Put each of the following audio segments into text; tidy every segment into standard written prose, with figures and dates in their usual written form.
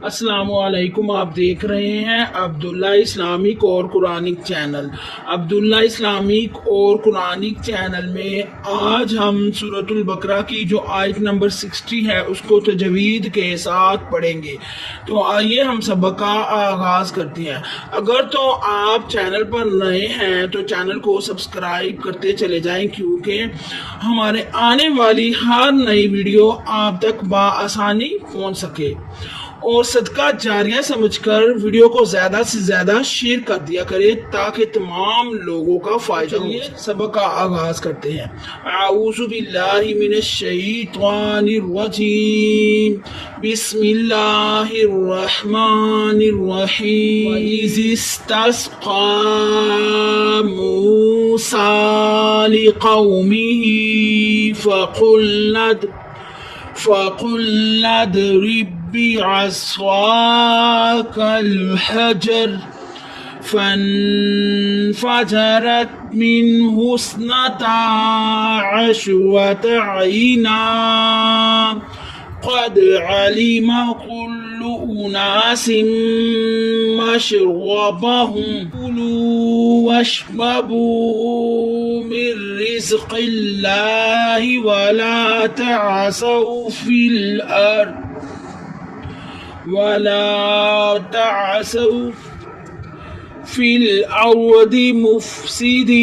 السلام علیکم، آپ دیکھ رہے ہیں عبداللہ اسلامک اور قرآنک چینل۔ عبداللہ اسلامک اور قرآنک چینل میں آج ہم سورۃ البقرہ کی جو آیت نمبر 60 ہے اس کو تجوید کے ساتھ پڑھیں گے۔ تو آئیے ہم سبق کا آغاز کرتے ہیں۔ اگر تو آپ چینل پر نئے ہیں تو چینل کو سبسکرائب کرتے چلے جائیں، کیونکہ ہمارے آنے والی ہر نئی ویڈیو آپ تک بآسانی پہنچ سکے، اور صدقہ جاریہ سمجھ کر ویڈیو کو زیادہ سے زیادہ شیئر کر دیا کرے تاکہ تمام لوگوں کا فائدہ ہو۔ سبق کا آغاز کرتے ہیں۔ اعوذ باللہ من الشیطان الرجیم، بسم اللہ الرحمن الرحیم۔ وَإِذِ اسْتَسْقَىٰ مُوسَىٰ لِقَوْمِهِ فَقُلْنَا اضْرِب بِّعَصَاكَ الْحَجَرَ فَانفَجَرَتْ مِنْهُ اثْنَتَا عَشْرَةَ عَيْنًا قَدْ عَلِمَ كُلُّ أُنَاسٍ مَّشْرَبَهُمْ كُلُوا وَاشْرَبُوا مِن رِّزْقِ اللَّهِ وَلَا تَعْثَوْا فِي الْأَرْضِ مُفْسِدِينَ۔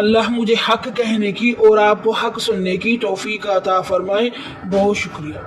اللہ مجھے حق کہنے کی اور آپ کو حق سننے کی توفیق عطا فرمائے۔ بہت شکریہ۔